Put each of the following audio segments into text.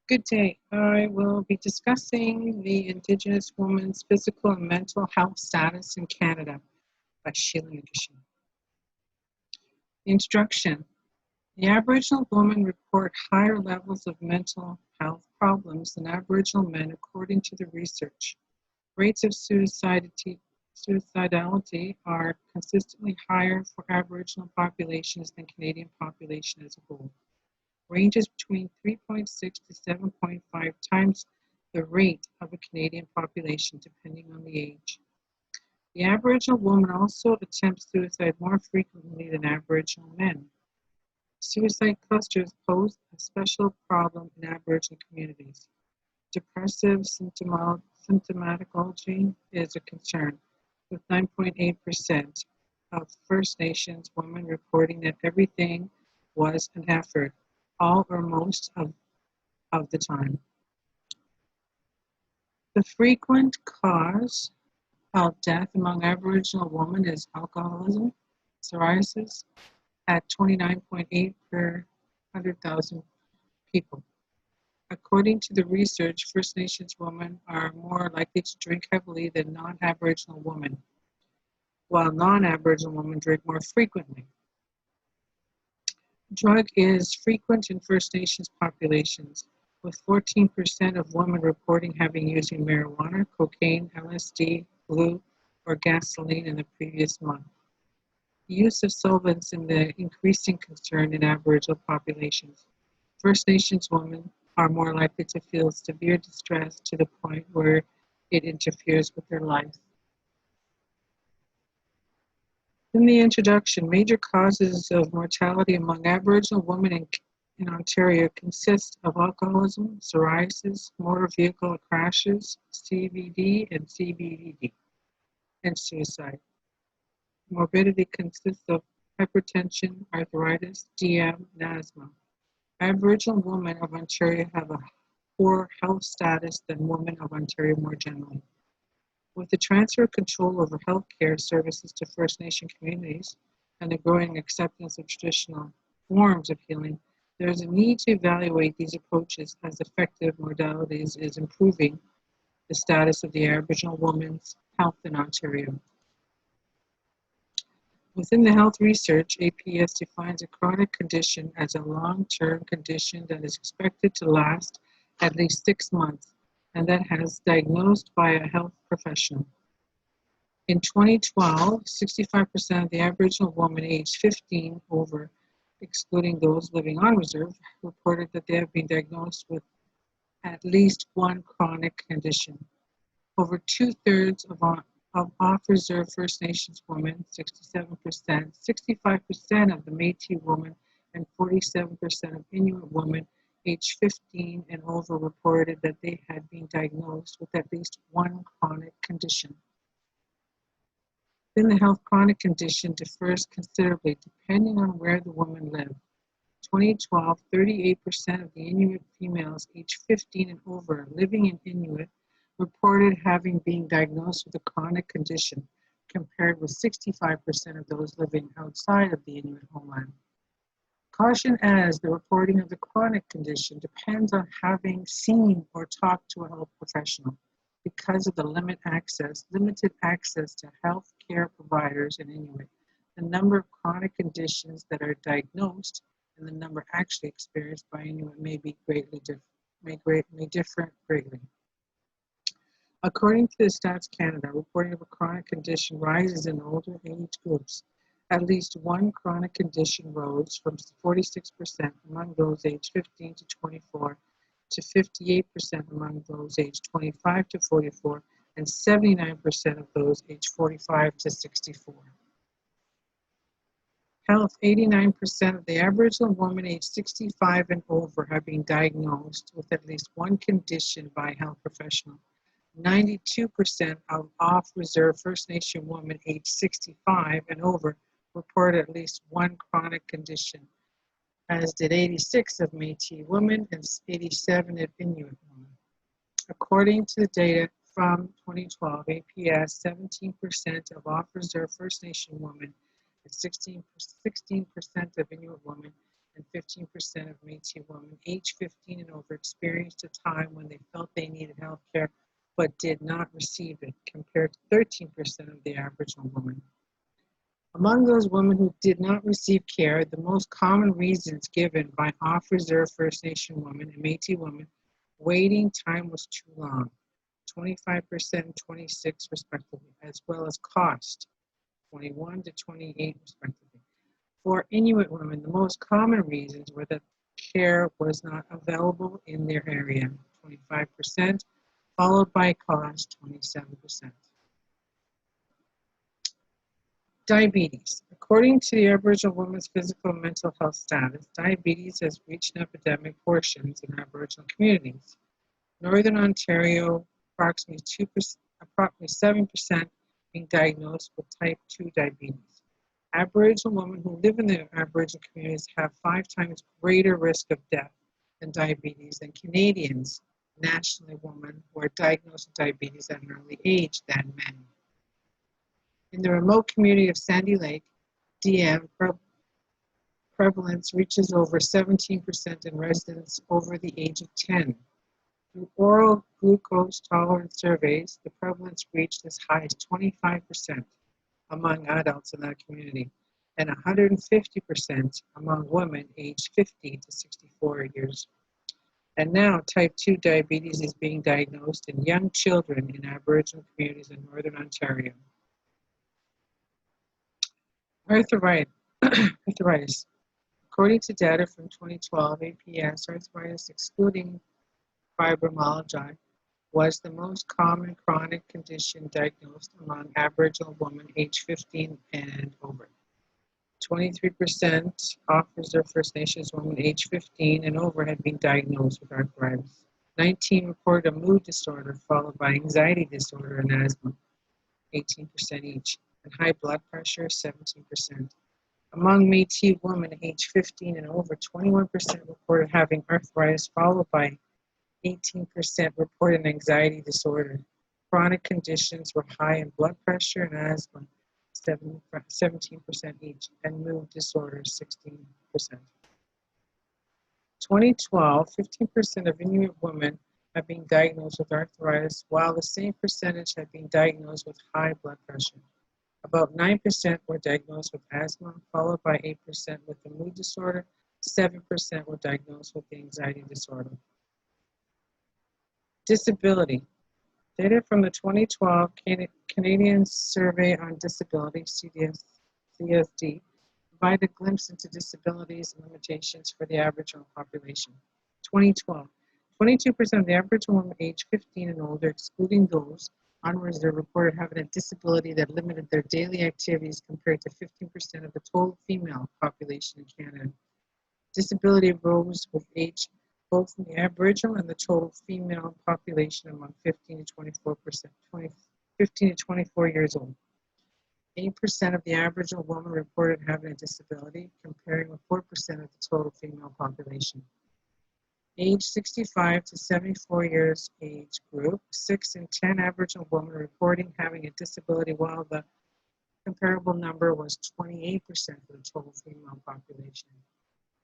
Good day. I will be discussing the Indigenous woman's physical and mental health status in Canada by Sheila Edition. Introduction. The Aboriginal women report higher levels of mental health problems than Aboriginal men according to the research. Rates of suicidality are consistently higher for Aboriginal populations than Canadian population as a whole. Ranges between 3.6 to 7.5 times the rate of a Canadian population, depending on the age. The Aboriginal woman also attempts suicide more frequently than Aboriginal men. Suicide clusters pose a special problem in Aboriginal communities. Depressive symptomatology is a concern, with 9.8% of First Nations women reporting that everything was an effort, all or most of the time. The frequent cause of death among Aboriginal women is alcoholism, psoriasis, at 29.8 per 100,000 people. According to the research, First Nations women are more likely to drink heavily than non-Aboriginal women, while non-Aboriginal women drink more frequently. Drug is frequent in First Nations populations, with 14% of women reporting having used marijuana, cocaine, LSD, glue, or gasoline in the previous month. The use of solvents is the increasing concern in Aboriginal populations. First Nations women are more likely to feel severe distress to the point where it interferes with their life. In the introduction, major causes of mortality among Aboriginal women in Ontario consist of alcoholism, psoriasis, motor vehicle crashes, CVD and CBD, and suicide. Morbidity consists of hypertension, arthritis, DM, and asthma. Aboriginal women of Ontario have a poor health status than women of Ontario more generally. With the transfer of control over healthcare services to First Nation communities and the growing acceptance of traditional forms of healing, there is a need to evaluate these approaches as effective modalities is improving the status of the Aboriginal woman's health in Ontario. Within the health research, APS defines a chronic condition as a long-term condition that is expected to last at least 6 months and that has diagnosed by a health professional. In 2012, 65% of the Aboriginal women aged 15 over, excluding those living on reserve, reported that they have been diagnosed with at least one chronic condition. Over 2/3 of off-reserve First Nations women, 67%, 65% of the Métis women, and 47% of Inuit women aged 15 and over reported that they had been diagnosed with at least one chronic condition. Then the health chronic condition differs considerably depending on where the woman lived. 2012, 38% of the Inuit females aged 15 and over living in Inuit reported having been diagnosed with a chronic condition, compared with 65% of those living outside of the Inuit homeland. Caution as the reporting of the chronic condition depends on having seen or talked to a health professional because of the limited access to health care providers in Inuit. The number of chronic conditions that are diagnosed and the number actually experienced by Inuit may differ greatly. According to the Stats Canada, reporting of a chronic condition rises in older age groups. At least one chronic condition rose from 46% among those aged 15 to 24 to 58% among those aged 25 to 44 and 79% of those aged 45 to 64. Health, 89% of the Aboriginal women aged 65 and over have been diagnosed with at least one condition by a health professional. 92% of off-reserve First Nation women aged 65 and over report at least one chronic condition, as did 86% of Métis women and 87% of Inuit women. According to the data from 2012, APS, 17% of off-reserve First Nation women and 16% of Inuit women and 15% of Métis women aged 15 and over experienced a time when they felt they needed health care but did not receive it, compared to 13% of the Aboriginal women. Among those women who did not receive care, the most common reasons given by off-reserve First Nation women and Métis women, waiting time was too long, 25% and 26% respectively, as well as cost, 21 to 28 respectively. For Inuit women, the most common reasons were that care was not available in their area, 25%, followed by cost, 27%. Diabetes. According to the Aboriginal women's physical and mental health status, diabetes has reached an epidemic portions in Aboriginal communities. Northern Ontario, approximately 7% being diagnosed with type 2 diabetes. Aboriginal women who live in the Aboriginal communities have 5 times greater risk of death than diabetes than Canadians, nationally women who are diagnosed with diabetes at an early age than men. In the remote community of Sandy Lake, DM prevalence reaches over 17% in residents over the age of 10. Through oral glucose tolerance surveys, the prevalence reached as high as 25% among adults in that community and 150% among women aged 50 to 64 years. And now type 2 diabetes is being diagnosed in young children in Aboriginal communities in Northern Ontario. Arthritis. According to data from 2012, APS arthritis, excluding fibromyalgia, was the most common chronic condition diagnosed among Aboriginal women aged 15 and over. 23% off-reserve First Nations women aged 15 and over had been diagnosed with arthritis. 19 reported a mood disorder followed by anxiety disorder and asthma, 18% each, and high blood pressure, 17%. Among Métis women aged 15 and over, 21% reported having arthritis, followed by 18% reported anxiety disorder. Chronic conditions were high in blood pressure and asthma, 17% each, and mood disorders, 16%. 2012, 15% of Inuit women have been diagnosed with arthritis, while the same percentage have been diagnosed with high blood pressure. About 9% were diagnosed with asthma, followed by 8% with the mood disorder, 7% were diagnosed with the anxiety disorder. Disability. Data from the 2012 Canadian Survey on Disability, CSD, provide a glimpse into disabilities and limitations for the Aboriginal population. 2012, 22% of the Aboriginal women aged 15 and older, excluding those on reserve, reported having a disability that limited their daily activities compared to 15% of the total female population in Canada. Disability rose with age, both in the Aboriginal and the total female population among 15 to 24 years old. 8% of the Aboriginal women reported having a disability, comparing with 4% of the total female population. Age 65 to 74 years age group, 6 in 10 Aboriginal women reporting having a disability, while the comparable number was 28% of the total female population.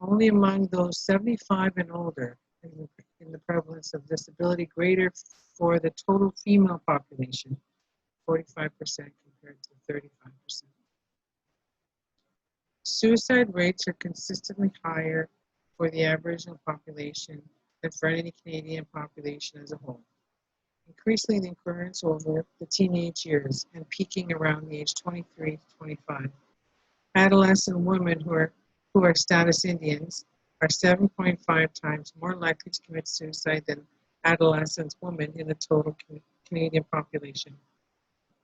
Only among those 75 and older in the prevalence of disability greater for the total female population, 45% compared to 35%. Suicide rates are consistently higher for the Aboriginal population than for any Canadian population as a whole, increasingly the occurrence over the teenage years and peaking around the age 23 to 25. Adolescent women who are status Indians are 7.5 times more likely to commit suicide than adolescent women in the total Canadian population.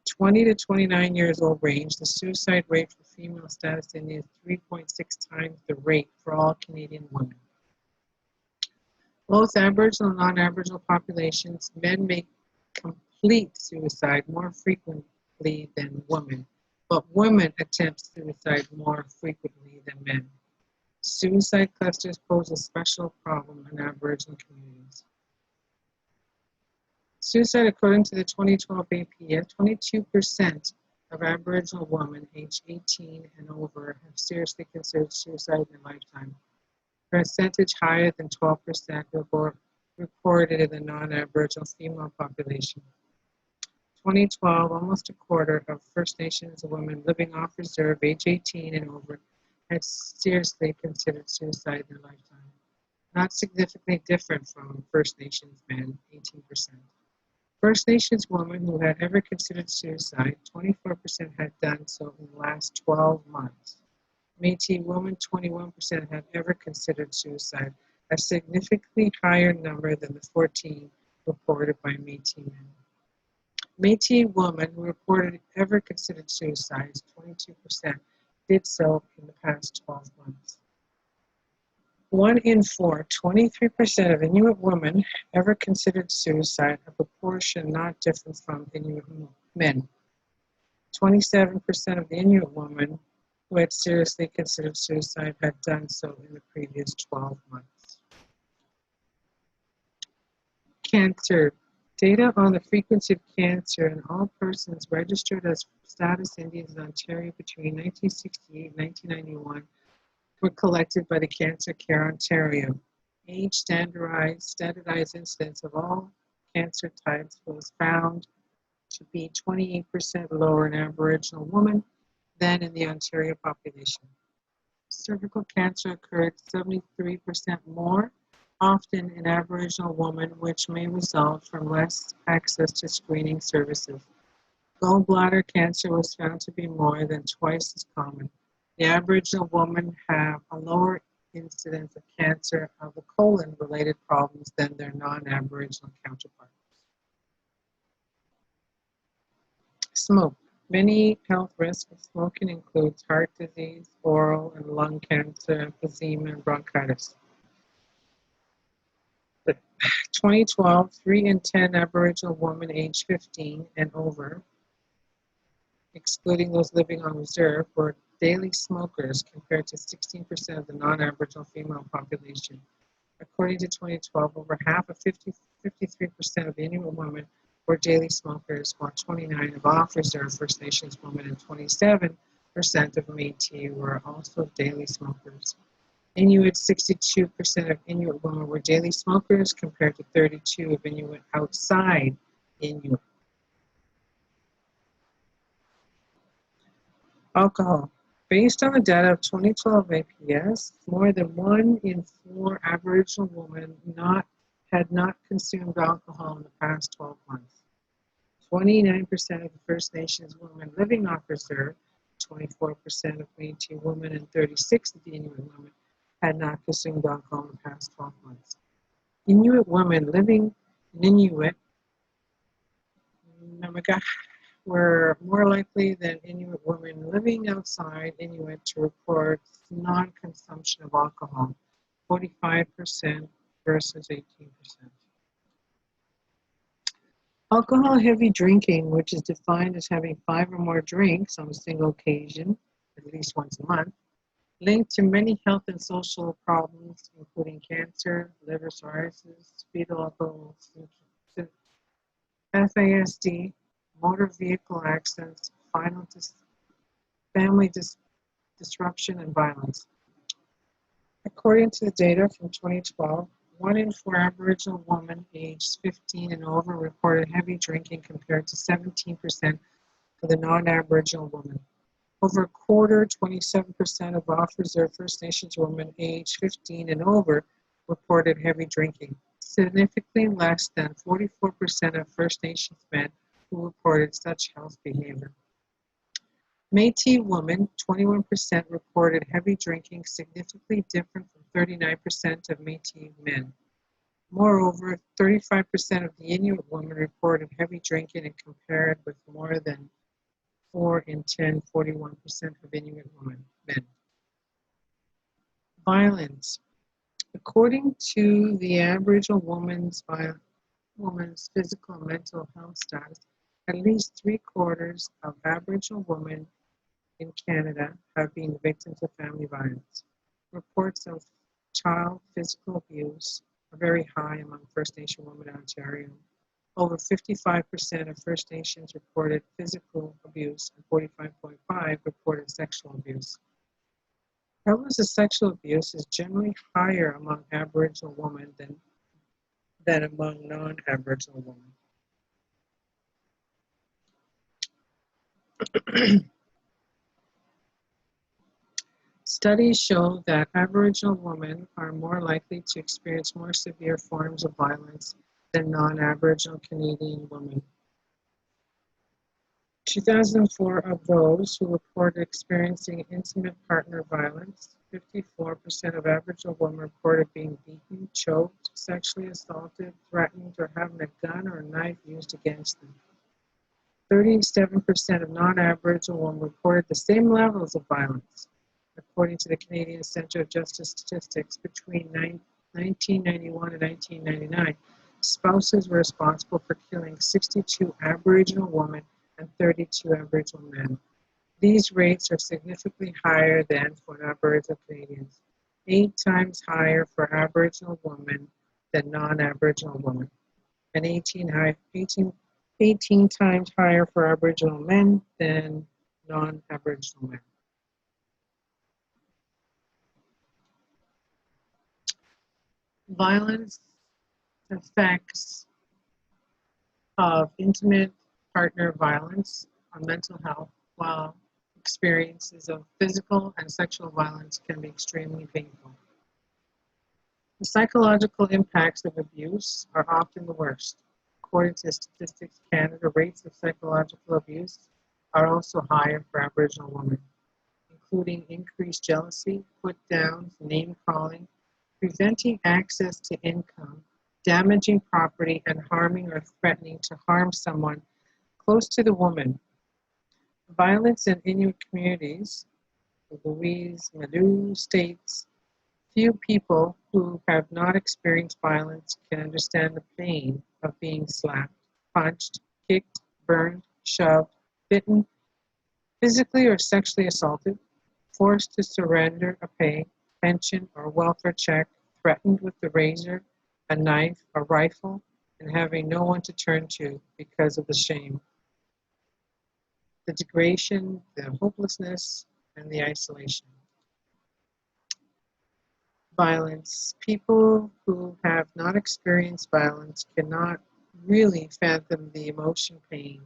20 to 29 years old range, the suicide rate for female status Indians is 3.6 times the rate for all Canadian women. Both Aboriginal and non-Aboriginal populations, men make complete suicide more frequently than women, but women attempt suicide more frequently than men. Suicide clusters pose a special problem in Aboriginal communities. Suicide, according to the 2012 APS, 22% of Aboriginal women aged 18 and over have seriously considered suicide in their lifetime. percentage higher than 12% reported in the non-Aboriginal female population. 2012, almost a quarter of First Nations women living off reserve, age 18 and over, had seriously considered suicide in their lifetime. Not significantly different from First Nations men, 18%. First Nations women who had ever considered suicide, 24% had done so in the last 12 months. Métis women, 21% had ever considered suicide, a significantly higher number than the 14 reported by Métis men. Métis women who reported ever considered suicide, 22%, did so in the past 12 months. 1 in 4, 23% of Inuit women ever considered suicide, a proportion not different from Inuit men. 27% of the Inuit women who had seriously considered suicide had done so in the previous 12 months. Cancer. Data on the frequency of cancer in all persons registered as status Indians in Ontario between 1968 and 1991 were collected by the Cancer Care Ontario. Age standardized incidence of all cancer types was found to be 28% lower in Aboriginal women than in the Ontario population. Cervical cancer occurred 73% more often in Aboriginal women, which may result from less access to screening services. Gallbladder cancer was found to be more than twice as common. The Aboriginal women have a lower incidence of cancer of the colon-related problems than their non-Aboriginal counterparts. Smoke. Many health risks of smoking includes heart disease, oral and lung cancer, emphysema, and bronchitis. But 2012, 3 in 10 Aboriginal women aged 15 and over, excluding those living on reserve, were daily smokers compared to 16% of the non-Aboriginal female population. According to 2012, over half of 53% of Inuit women were daily smokers, while 29% of off-reserve First Nations women and 27% of Métis were also daily smokers. Inuit, 62% of Inuit women were daily smokers compared to 32% of Inuit outside Inuit. Alcohol. Based on the data of 2012 APS, more than 1 in 4 Aboriginal women had not consumed alcohol in the past 12 months. 29% of the First Nations women living off reserve, 24% of Métis women, and 36% of the Inuit women had not consumed alcohol in the past 12 months. Inuit women living in Inuit were more likely than Inuit women living outside Inuit to report non-consumption of alcohol, 45% versus 18%. Alcohol-heavy drinking, which is defined as having 5 or more drinks on a single occasion, at least once a month, linked to many health and social problems, including cancer, liver cirrhosis, fetal alcohol, FASD, motor vehicle accidents, family disruption, and violence. According to the data from 2012, 1 in 4 Aboriginal women aged 15 and over reported heavy drinking compared to 17% for the non-Aboriginal women. Over a quarter, 27% of off-reserve First Nations women aged 15 and over reported heavy drinking, significantly less than 44% of First Nations men who reported such health behavior. Métis women, 21% reported heavy drinking, significantly different from 39% of Métis men. Moreover, 35% of the Inuit women reported heavy drinking and compared with more than 4 in 10, 41% of Inuit men. Violence. According to the Aboriginal woman's physical and mental health status, at least 3/4 of Aboriginal women in Canada have been victims of family violence. Reports of child physical abuse are very high among First Nation women in Ontario. Over 55% of First Nations reported physical abuse and 45.5% reported sexual abuse. Prevalence of sexual abuse is generally higher among Aboriginal women than among non-Aboriginal women. Studies show that Aboriginal women are more likely to experience more severe forms of violence than non-Aboriginal Canadian women. 2004 of those who reported experiencing intimate partner violence, 54% of Aboriginal women reported being beaten, choked, sexually assaulted, threatened, or having a gun or a knife used against them. 37% of non-Aboriginal women reported the same levels of violence. According to the Canadian Centre of Justice Statistics, between 1991 and 1999, spouses were responsible for killing 62 Aboriginal women and 32 Aboriginal men. These rates are significantly higher than for non-Aboriginal Canadians, 8 times higher for Aboriginal women than non-Aboriginal women, and 18 times higher for Aboriginal men than non-Aboriginal men. Violence effects of intimate partner violence on mental health, while experiences of physical and sexual violence can be extremely painful. The psychological impacts of abuse are often the worst. According to Statistics Canada, rates of psychological abuse are also higher for Aboriginal women, including increased jealousy, put-downs, name-calling, preventing access to income, damaging property, and harming or threatening to harm someone close to the woman. Violence in Inuit communities, Louise Madu states, few people who have not experienced violence can understand the pain of being slapped, punched, kicked, burned, shoved, bitten, physically or sexually assaulted, forced to surrender a pay, pension, or welfare check, threatened with the razor, a knife, a rifle, and having no one to turn to because of the shame, the degradation, the hopelessness, and the isolation. Violence. People who have not experienced violence cannot really fathom the emotion pain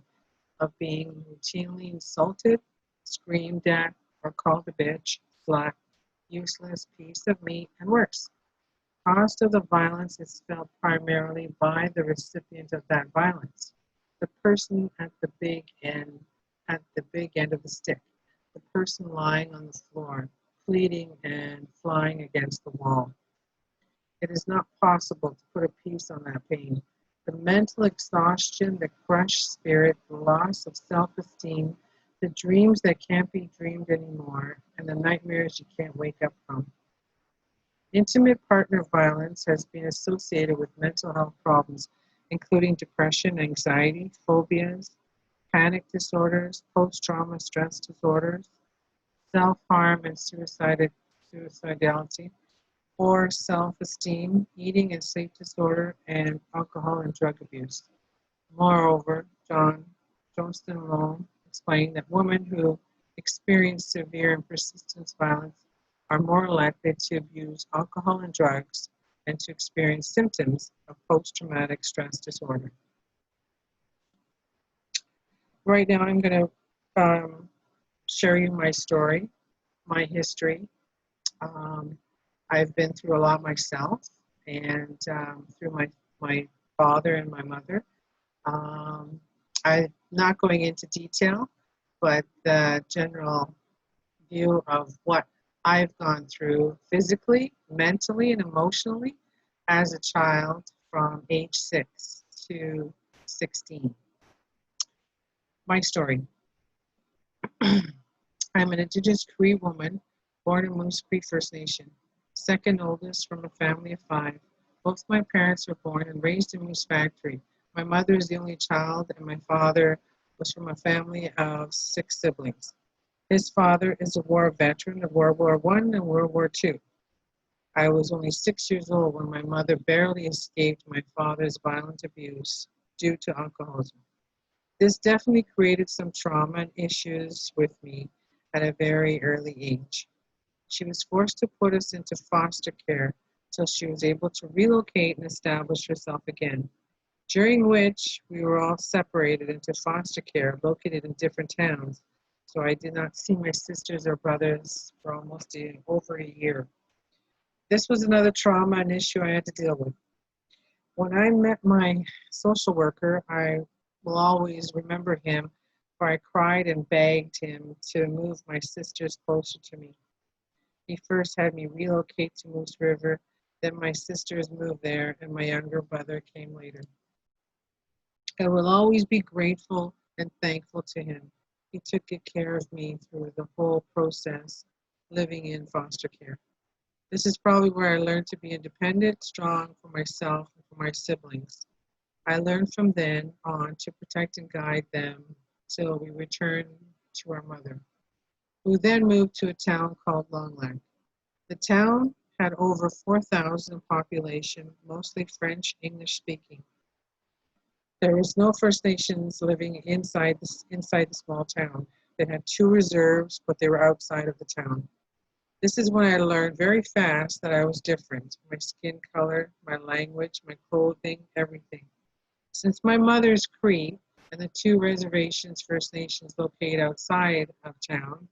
of being routinely insulted, screamed at, or called a bitch, slut, useless piece of meat, and worse. Cost of the violence is felt primarily by the recipient of that violence, the person at the big end of the stick, the person lying on the floor, pleading and flying against the wall. It is not possible to put a piece on that pain. The mental exhaustion, the crushed spirit, the loss of self-esteem, the dreams that can't be dreamed anymore, and the nightmares you can't wake up from. Intimate partner violence has been associated with mental health problems, including depression, anxiety, phobias, panic disorders, post-trauma stress disorders, self-harm and suicidality, poor self-esteem, eating and sleep disorder, and alcohol and drug abuse. Moreover, Johnston Loam explained that women who experience severe and persistent violence are more likely to abuse alcohol and drugs and to experience symptoms of post-traumatic stress disorder. Right now, I'm going to share you my story, my history. Um, I've been through a lot myself, and through my father and my mother. Um, I'm not going into detail, but the general view of what I've gone through physically, mentally, and emotionally as a child from age 6 to 16. My story. I'm an Indigenous Cree woman born in Moose Cree First Nation, second oldest from a family of 5. Both my parents were born and raised in Moose Factory. My mother is the only child, and my father was from a family of 6 siblings. His father is a war veteran of World War I and World War II. I was only 6 years old when my mother barely escaped my father's violent abuse due to alcoholism. This definitely created some trauma and issues with me at a very early age. She was forced to put us into foster care till she was able to relocate and establish herself again, during which we were all separated into foster care located in different towns. So I did not see my sisters or brothers for almost over a year. This was another trauma and issue I had to deal with. When I met my social worker, I will always remember him, for I cried and begged him to move my sisters closer to me. He first had me relocate to Moose River, then my sisters moved there, and my younger brother came later. I will always be grateful and thankful to him. He took good care of me through the whole process living in foster care. This is probably where I learned to be independent, strong for myself and for my siblings. I learned from then on to protect and guide them till we returned to our mother, who then moved to a town called Long Lac. The town had over 4,000 population, mostly French, English speaking. There was no First Nations living inside the small town. They had two reserves, but they were outside of the town. This is when I learned very fast that I was different. My skin color, my language, my clothing, everything. Since my mother's Cree and the two reservations First Nations located outside of town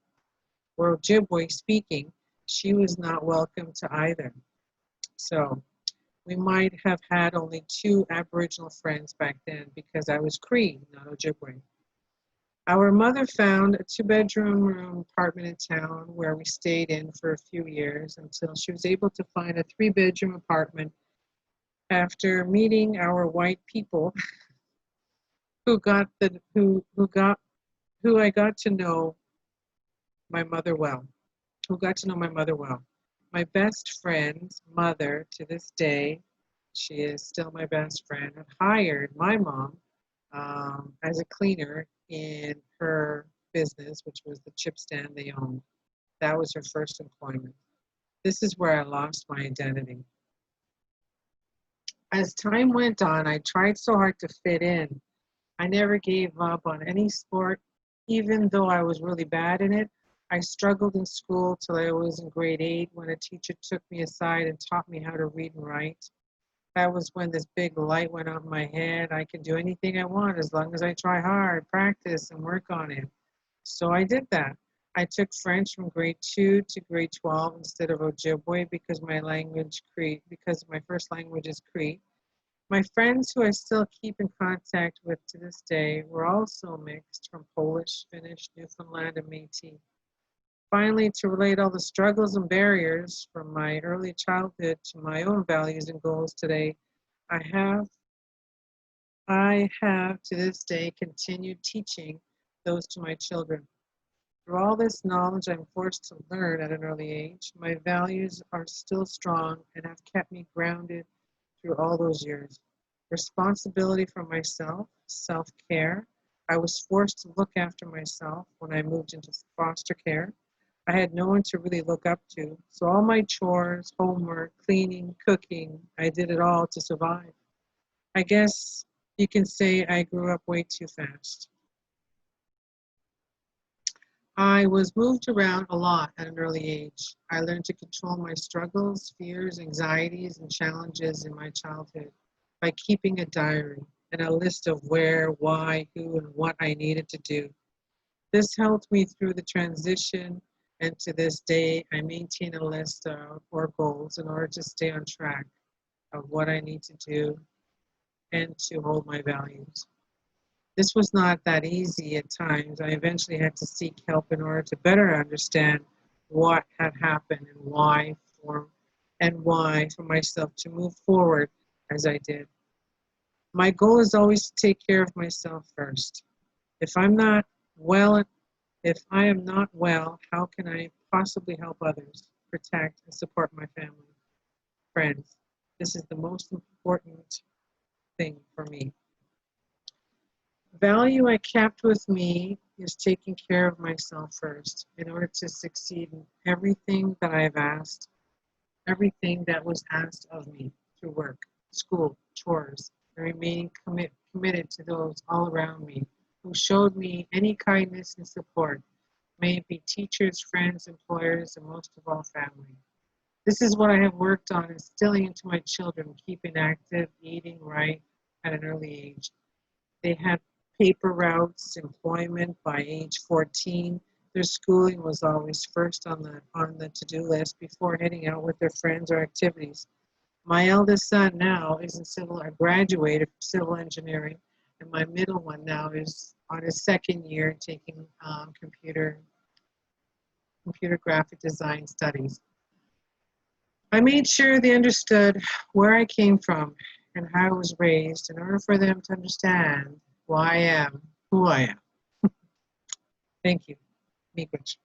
were Ojibwe speaking, she was not welcome to either. So we might have had only two Aboriginal friends back then because I was Cree, not Ojibwe. Our mother found a two-bedroom apartment in town where we stayed in for a few years until she was able to find a three-bedroom apartment after meeting our white people who got the who I got to know my mother well, who got to know my mother well. My best friend's mother to this day, she is still my best friend, had hired my mom as a cleaner in her business, which was the chip stand they owned. That was her first employment. This is where I lost my identity. As time went on, I tried so hard to fit in. I never gave up on any sport, even though I was really bad in it. I struggled in school till I was in grade 8 when a teacher took me aside and taught me how to read and write. That was when this big light went on in my head. I can do anything I want as long as I try hard, practice, and work on it. So I did that. I took French from grade 2 to grade 12 instead of Ojibwe because because my first language is Cree. My friends who I still keep in contact with to this day were also mixed from Polish, Finnish, Newfoundland, and Métis. Finally, to relate all the struggles and barriers from my early childhood to my own values and goals today, I have I have to this day continued teaching those to my children. Through all this knowledge I'm forced to learn at an early age, my values are still strong and have kept me grounded through all those years. Responsibility for myself, self-care. I was forced to look after myself when I moved into foster care. I had no one to really look up to, so all my chores, homework, cleaning, cooking, I did it all to survive. I guess you can say I grew up way too fast. I was moved around a lot at an early age. I learned to control my struggles, fears, anxieties, and challenges in my childhood by keeping a diary and a list of where, why, who, and what I needed to do. This helped me through the transition, and to this day, I maintain a list or goals in order to stay on track of what I need to do and to hold my values. This was not that easy at times. I eventually had to seek help in order to better understand what had happened and why for myself to move forward as I did. My goal is always to take care of myself first. If I'm not well, if I am not well, how can I possibly help others, protect and support my family, friends? This is the most important thing for me. Value I kept with me is taking care of myself first in order to succeed in everything that I've asked, everything that was asked of me through work, school, chores, and remaining committed to those all around me who showed me any kindness and support. may it be teachers, friends, employers, and most of all, family. This is what I have worked on instilling into my children, keeping active, eating right at an early age. They had paper routes, employment by age 14. Their schooling was always first on the to-do list before heading out with their friends or activities. My eldest son now is in civil, I graduated from civil engineering, and my middle one now is on his second year taking computer graphic design studies. I made sure they understood where I came from and how I was raised in order for them to understand why I am who I am. Thank you. Miigwech.